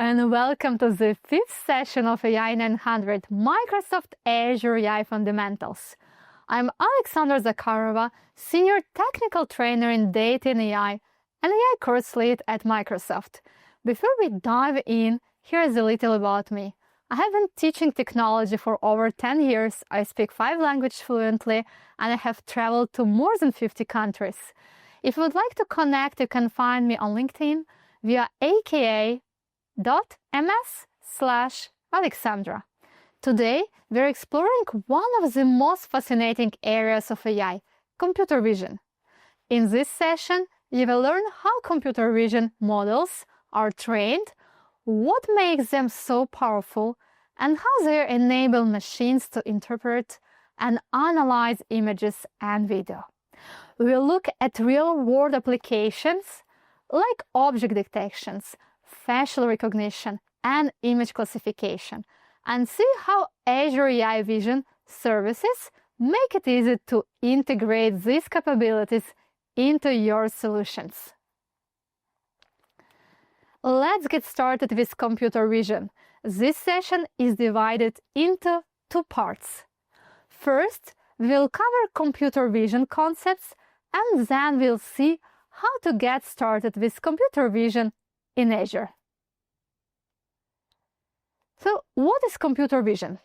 and welcome to the 5th session of AI-900 Microsoft Azure AI Fundamentals. I'm Alexandra Zakharova, Senior Technical Trainer in Data and AI and AI Course Lead at Microsoft. Before we dive in, here's a little about me. I have been teaching technology for over 10 years, I speak 5 languages fluently, and I have traveled to more than 50 countries. If you would like to connect, you can find me on LinkedIn via aka.ms/Alexandra. Today, we're exploring one of the most fascinating areas of AI, computer vision. In this session, you will learn how computer vision models are trained, what makes them so powerful, and how they enable machines to interpret and analyze images and video. We will look at real-world applications like object detections, facial recognition, and image classification, and see how Azure AI Vision services make it easy to integrate these capabilities into your solutions. Let's get started with computer vision. This session is divided into 2 parts. First, we'll cover computer vision concepts, and then we'll see how to get started with computer vision in Azure. So, what is computer vision?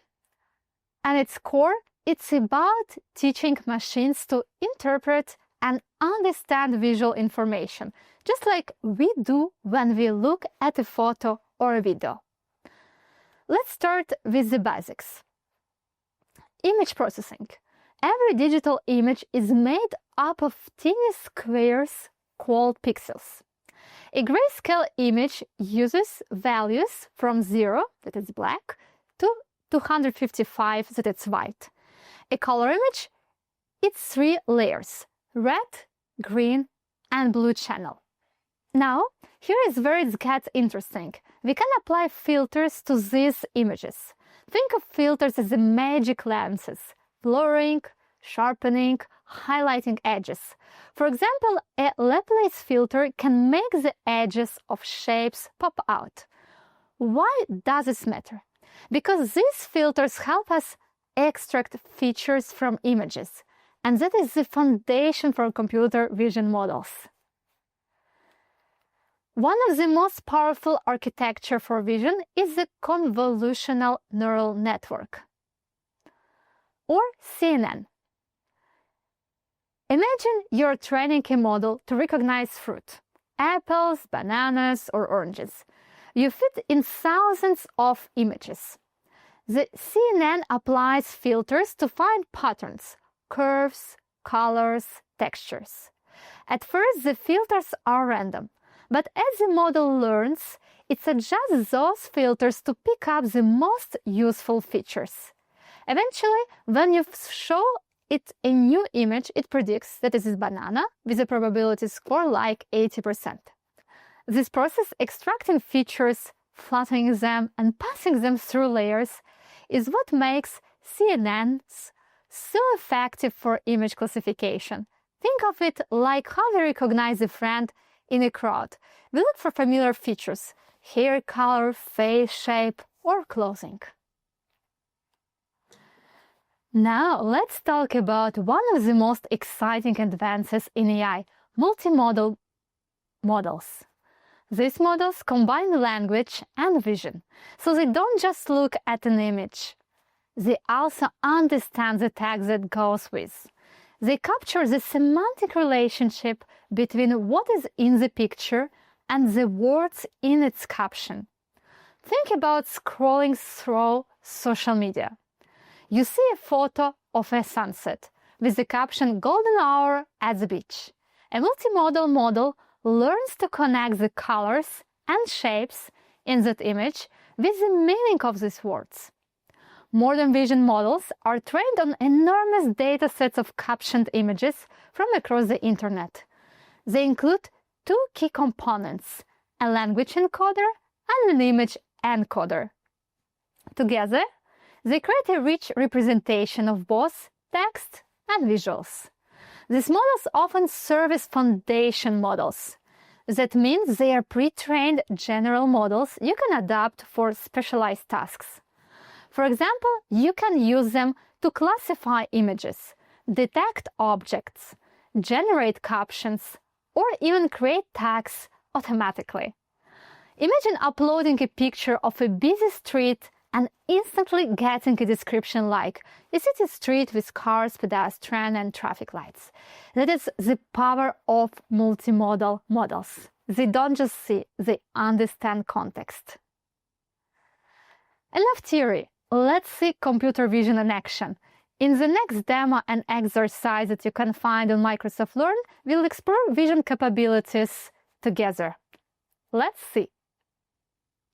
At its core, it's about teaching machines to interpret and understand visual information, just like we do when we look at a photo or a video. Let's start with the basics. Image processing. Every digital image is made up of tiny squares called pixels. A grayscale image uses values from 0, that is black, to 255, that is white. A color image, it's 3 layers: red, green, and blue channel. Now, here is where it gets interesting. We can apply filters to these images. Think of filters as the magic lenses, blurring, sharpening, highlighting edges. For example, a Laplace filter can make the edges of shapes pop out. Why does this matter? Because these filters help us extract features from images, and that is the foundation for computer vision models. One of the most powerful architecture for vision is the convolutional neural network, or CNN. Imagine you're training a model to recognize fruit, apples, bananas, or oranges. You feed in thousands of images. The CNN applies filters to find patterns, curves, colors, textures. At first, the filters are random, but as the model learns, it adjusts those filters to pick up the most useful features. Eventually, when you show it a new image, it predicts that it is banana with a probability score like 80%. This process, extracting features, flattening them, and passing them through layers, is what makes CNNs so effective for image classification. Think of it like how we recognize a friend in a crowd. We look for familiar features: hair color, face shape, or clothing. Now, let's talk about one of the most exciting advances in AI, multimodal models. These models combine language and vision, so they don't just look at an image. They also understand the text that goes with. They capture the semantic relationship between what is in the picture and the words in its caption. Think about scrolling through social media. You see a photo of a sunset with the caption "Golden Hour at the Beach." A multimodal model learns to connect the colors and shapes in that image with the meaning of these words. Modern vision models are trained on enormous data sets of captioned images from across the internet. They include 2 key components: a language encoder and an image encoder. Together, they create a rich representation of both text and visuals. These models often serve as foundation models. That means they are pre-trained general models you can adapt for specialized tasks. For example, you can use them to classify images, detect objects, generate captions, or even create tags automatically. Imagine uploading a picture of a busy street and instantly getting a description like, "Is it a street with cars, pedestrians, and traffic lights?" That is the power of multimodal models. They don't just see, they understand context. Enough theory. Let's see computer vision in action. In the next demo and exercise that you can find on Microsoft Learn, we'll explore vision capabilities together. Let's see.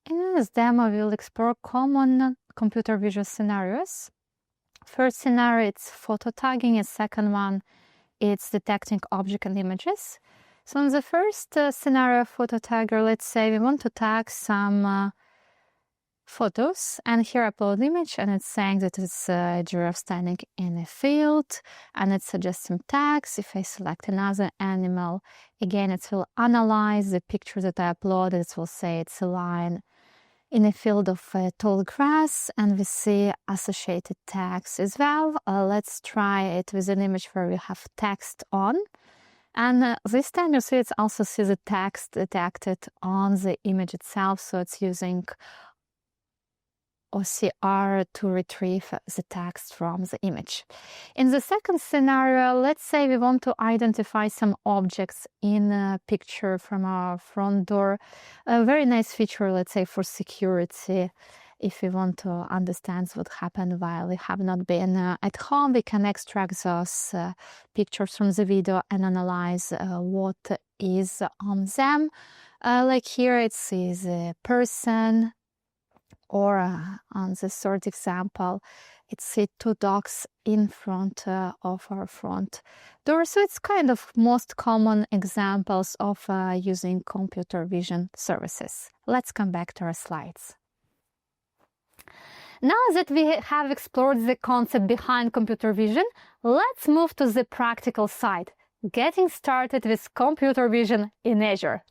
In this demo, we'll explore common computer vision scenarios. First scenario, it's photo tagging, and second one, it's detecting object and images. So in the first scenario, photo tagger, let's say we want to tag some photos, and here upload image, and it's saying that it's a giraffe standing in a field, and it's suggesting tags. If I select another animal, again, it will analyze the picture that I uploaded. It will say it's a lion in a field of tall grass, and we see associated tags as well. Let's try it with an image where we have text on. And this time you see it also sees the text detected on the image itself, so it's using OCR to retrieve the text from the image. In the second scenario, let's say we want to identify some objects in a picture from our front door. A very nice feature, let's say, for security. If we want to understand what happened while we have not been at home, we can extract those pictures from the video and analyze what is on them. Like here, it says a person, or on the third example, it's two dogs in front of our front door. So it's kind of most common examples of using computer vision services. Let's come back to our slides. Now that we have explored the concept behind computer vision, let's move to the practical side, getting started with computer vision in Azure.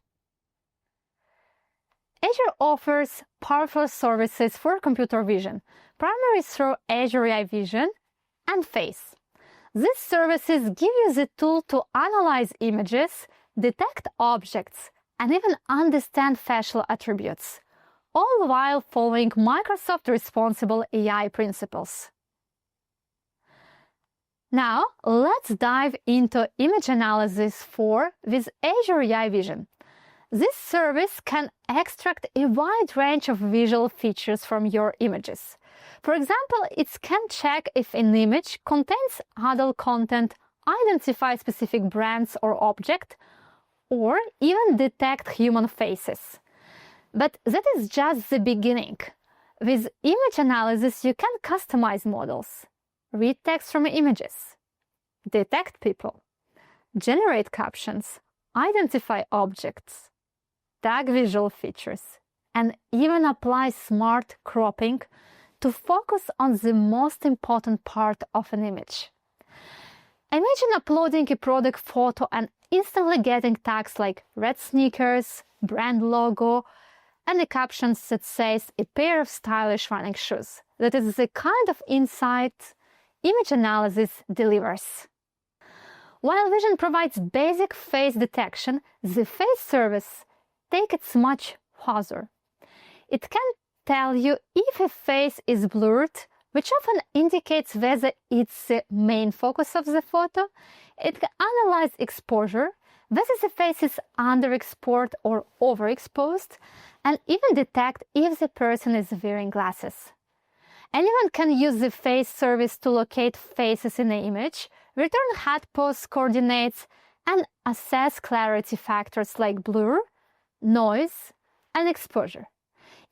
Azure offers powerful services for computer vision, primarily through Azure AI Vision and Face. These services give you the tool to analyze images, detect objects, and even understand facial attributes, all while following Microsoft responsible AI principles. Now, let's dive into image analysis with Azure AI Vision. This service can extract a wide range of visual features from your images. For example, it can check if an image contains adult content, identify specific brands or object, or even detect human faces. But that is just the beginning. With image analysis, you can customize models, read text from images, detect people, generate captions, identify objects, tag visual features, and even apply smart cropping to focus on the most important part of an image. Imagine uploading a product photo and instantly getting tags like red sneakers, brand logo, and a caption that says a pair of stylish running shoes. That is the kind of insight image analysis delivers. While Vision provides basic face detection, the face service takes it much further. It can tell you if a face is blurred, which often indicates whether it's the main focus of the photo. It can analyze exposure, whether the face is underexposed or overexposed, and even detect if the person is wearing glasses. Anyone can use the face service to locate faces in the image, return head pose coordinates, and assess clarity factors like blur, noise, and exposure.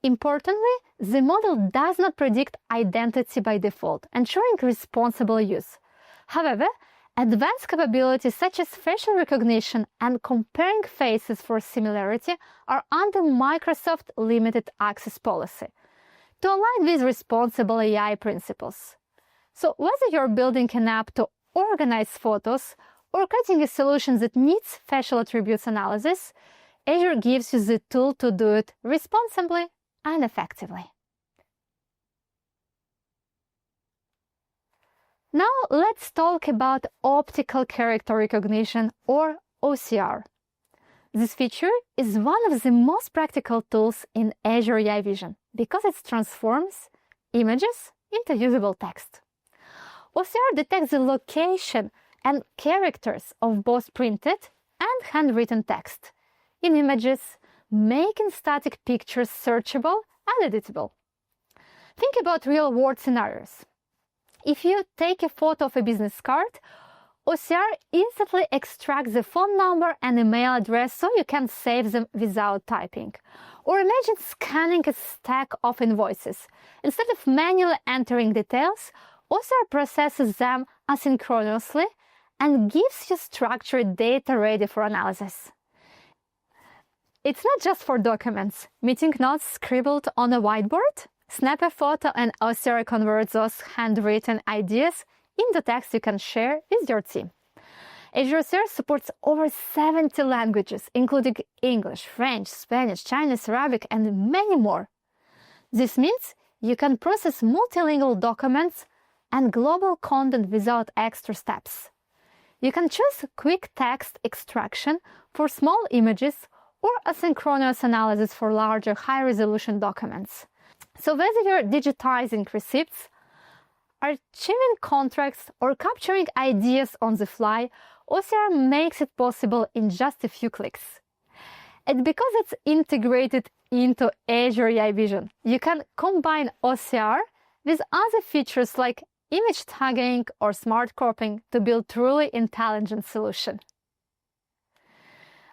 Importantly, the model does not predict identity by default, ensuring responsible use. However, advanced capabilities such as facial recognition and comparing faces for similarity are under Microsoft limited access policy to align with responsible AI principles. So whether you're building an app to organize photos or creating a solution that needs facial attributes analysis, Azure gives you the tool to do it responsibly and effectively. Now let's talk about optical character recognition, or OCR. This feature is one of the most practical tools in Azure AI Vision because it transforms images into usable text. OCR detects the location and characters of both printed and handwritten text in images, making static pictures searchable and editable. Think about real-world scenarios. If you take a photo of a business card, OCR instantly extracts the phone number and email address so you can save them without typing. Or imagine scanning a stack of invoices. Instead of manually entering details, OCR processes them asynchronously and gives you structured data ready for analysis. It's not just for documents. Meeting notes scribbled on a whiteboard? Snap a photo and OCR converts those handwritten ideas into text you can share with your team. Azure OCR supports over 70 languages, including English, French, Spanish, Chinese, Arabic, and many more. This means you can process multilingual documents and global content without extra steps. You can choose quick text extraction for small images or asynchronous analysis for larger, high-resolution documents. So whether you're digitizing receipts, archiving contracts, or capturing ideas on the fly, OCR makes it possible in just a few clicks. And because it's integrated into Azure AI Vision, you can combine OCR with other features like image tagging or smart cropping to build truly intelligent solution.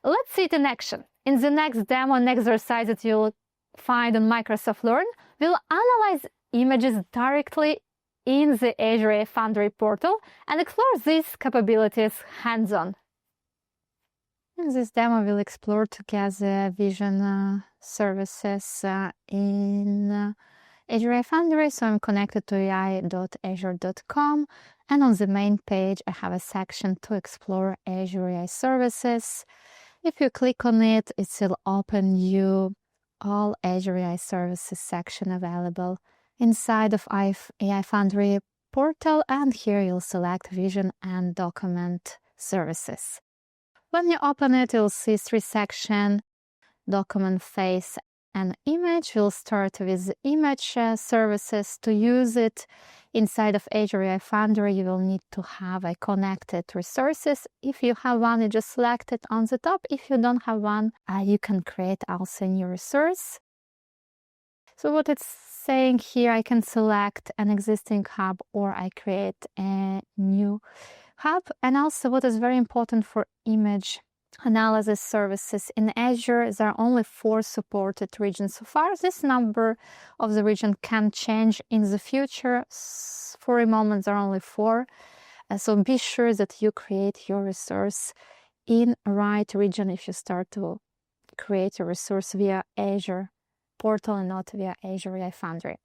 Let's see it in action. In the next demo and exercise that you'll find on Microsoft Learn, we'll analyze images directly in the Azure AI Foundry portal and explore these capabilities hands-on. In this demo, we'll explore together Vision services in Azure AI Foundry. So I'm connected to ai.azure.com, and on the main page, I have a section to explore Azure AI services. If you click on it, it will open you all Azure AI services section available inside of AI Foundry portal, and here you'll select Vision and Document Services. When you open it, you'll see three sections: Document, Face, and Image. We'll start with Image services. To use it inside of Azure AI Foundry, you will need to have a connected resources. If you have one, you just select it on the top. If you don't have one, you can create also a new resource. So what it's saying here, I can select an existing hub or I create a new hub. And also what is very important for image analysis services in Azure, there are only 4 supported regions so far. This number of the region can change in the future. For a moment, there are only 4. So be sure that you create your resource in right region if you start to create a resource via Azure portal and not via Azure AI Foundry.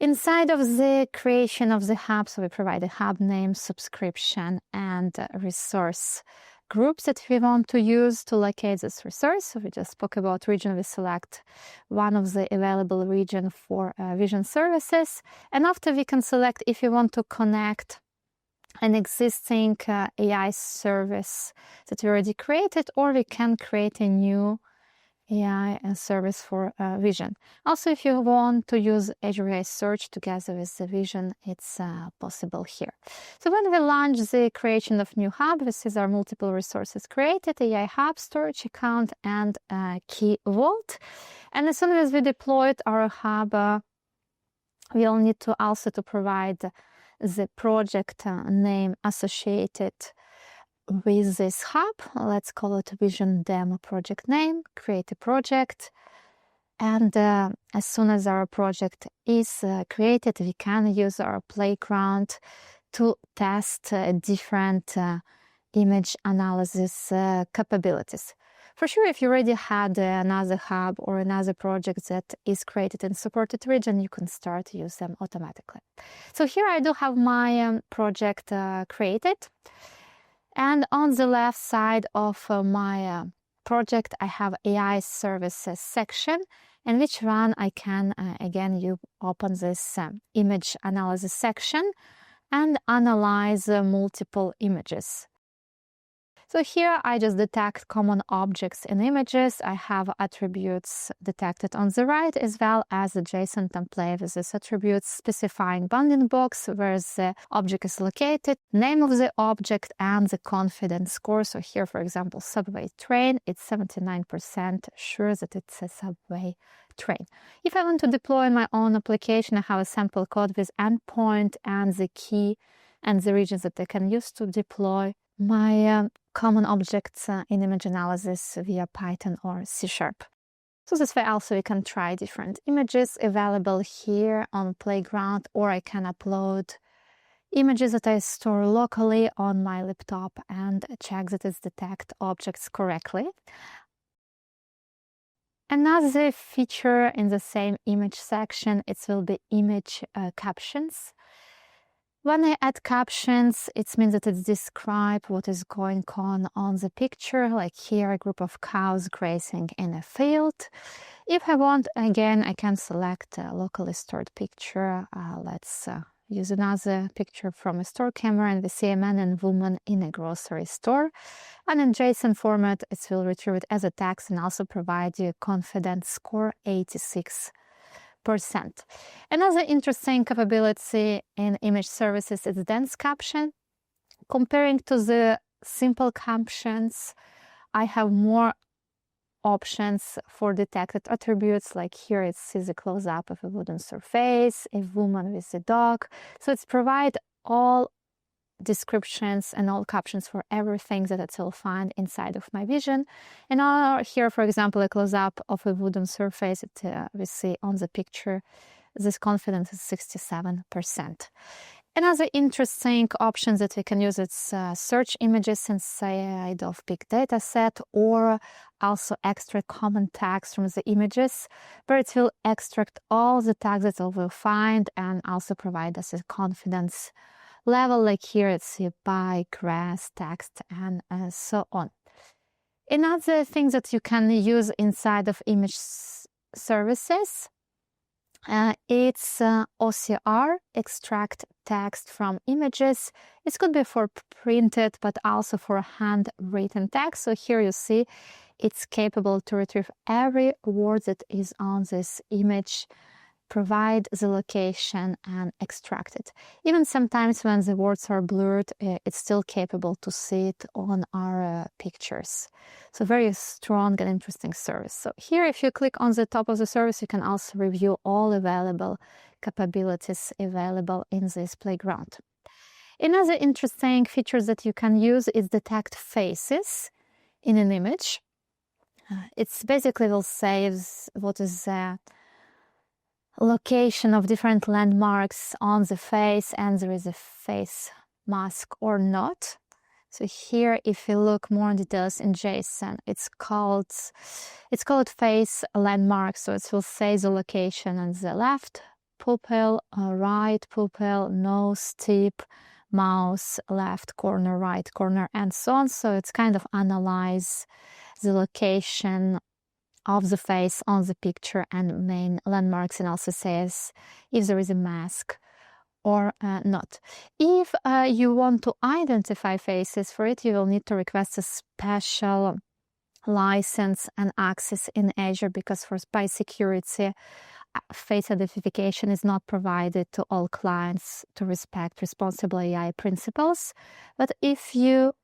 Inside of the creation of the hub, so we provide a hub name, subscription, and resource groups that we want to use to locate this resource. So we just spoke about region. We select one of the available region for Vision services. And after we can select if you want to connect an existing AI service that we already created, or we can create a new AI service for Vision. Also, if you want to use Azure AI Search together with the Vision, it's possible here. So when we launch the creation of new hub, we see there are multiple resources created: AI Hub, Storage Account, and Key Vault. And as soon as we deployed our hub, we'll need to also to provide the project name associated with this hub. Let's call it Vision Demo project name, create a project. And as soon as our project is created, we can use our playground to test different image analysis capabilities. For sure, if you already had another hub or another project that is created in supported region, you can start to use them automatically. So here I do have my project created. And on the left side of my project, I have AI services section, in which run I can, again, you open this image analysis section and analyze multiple images. So here I just detect common objects in images. I have attributes detected on the right, as well as a JSON template with these attributes specifying bounding box where the object is located, name of the object, and the confidence score. So here, for example, subway train, it's 79% sure that it's a subway train. If I want to deploy my own application, I have a sample code with endpoint and the key and the regions that I can use to deploy my common objects in image analysis via Python or C#. So this way also you can try different images available here on Playground, or I can upload images that I store locally on my laptop and check that it detects objects correctly. Another feature in the same image section, it will be image captions. When I add captions, it means that it describes what is going on the picture, like here a group of cows grazing in a field. If I want, again, I can select a locally stored picture. Let's use another picture from a store camera, and we see a man and woman in a grocery store. And in JSON format, it will retrieve it as a text and also provide you a confidence score 86%. Another interesting capability in image services is dense caption. Comparing to the simple captions, I have more options for detected attributes, like here it sees a close-up of a wooden surface, a woman with a dog. So it's provide all descriptions and all captions for everything that it will find inside of my vision. And here, for example, a close-up of a wooden surface that we see on the picture. This confidence is 67%. Another interesting option that we can use is search images inside of big data set, or also extract common tags from the images, where it will extract all the tags that it will find and also provide us a confidence level, like here it's bike, grass, text, and so on. Another thing that you can use inside of image services, it's OCR, extract text from images. It could be for printed, but also for handwritten text. So here you see it's capable to retrieve every word that is on this image, provide the location, and extract it. Even sometimes when the words are blurred, it's still capable to see it on our pictures. So very strong and interesting service. So here, if you click on the top of the service, you can also review all available capabilities available in this Playground. Another interesting feature that you can use is detect faces in an image. It's basically will save what is the location of different landmarks on the face, and there is a face mask or not. So here, if you look more in details in JSON, it's called face landmark. So it will say the location on the left pupil, right pupil, nose, tip, mouse, left corner, right corner, and so on. So it's kind of analyze the location of the face on the picture and main landmarks, and also says if there is a mask or not. If you want to identify faces, for it you will need to request a special license and access in Azure, because by security, face identification is not provided to all clients to respect responsible AI principles. But if you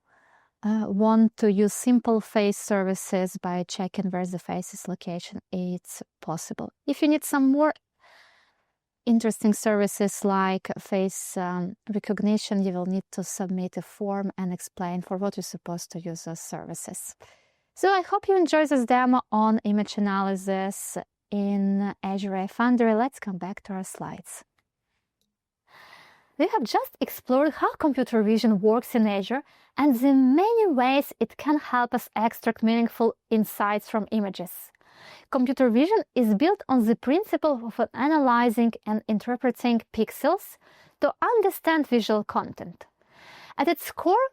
want to use simple face services by checking where the face's location, it's possible. If you need some more interesting services like face recognition, you will need to submit a form and explain for what you're supposed to use those services. So I hope you enjoyed this demo on image analysis in Azure AI Foundry. Let's come back to our slides. We have just explored how computer vision works in Azure and the many ways it can help us extract meaningful insights from images. Computer vision is built on the principle of analyzing and interpreting pixels to understand visual content. At its core,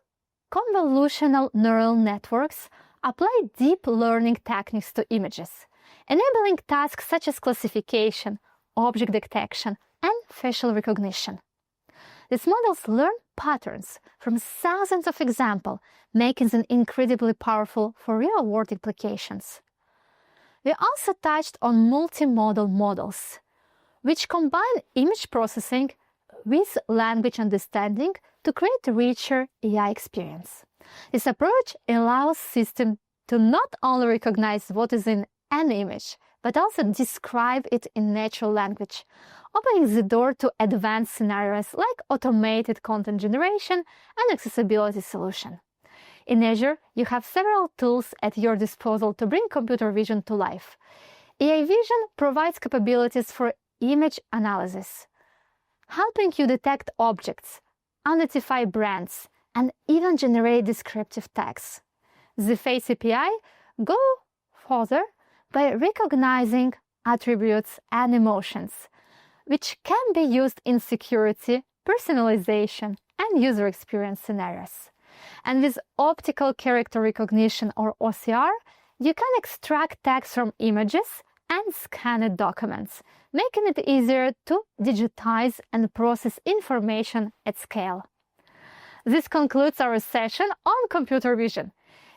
convolutional neural networks apply deep learning techniques to images, enabling tasks such as classification, object detection, and facial recognition. These models learn patterns from thousands of examples, making them incredibly powerful for real-world applications. We also touched on multimodal models, which combine image processing with language understanding to create a richer AI experience. This approach allows systems to not only recognize what is in an image, but also describe it in natural language, opening the door to advanced scenarios like automated content generation and accessibility solution. In Azure, you have several tools at your disposal to bring computer vision to life. AI Vision provides capabilities for image analysis, helping you detect objects, identify brands, and even generate descriptive text. The Face API goes further by recognizing attributes and emotions, which can be used in security, personalization, and user experience scenarios. And with optical character recognition, or OCR, you can extract text from images and scanned documents, making it easier to digitize and process information at scale. This concludes our session on computer vision.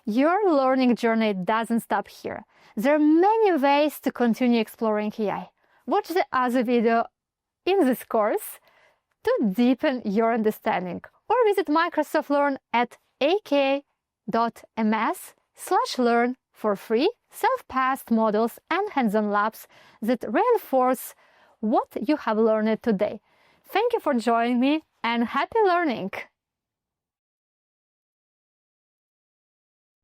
Your learning journey doesn't stop here. There are many ways to continue exploring AI. Watch the other video in this course to deepen your understanding, or visit Microsoft Learn at aka.ms/learn for free self-paced models and hands-on labs that reinforce what you have learned today. Thank you for joining me, and happy learning!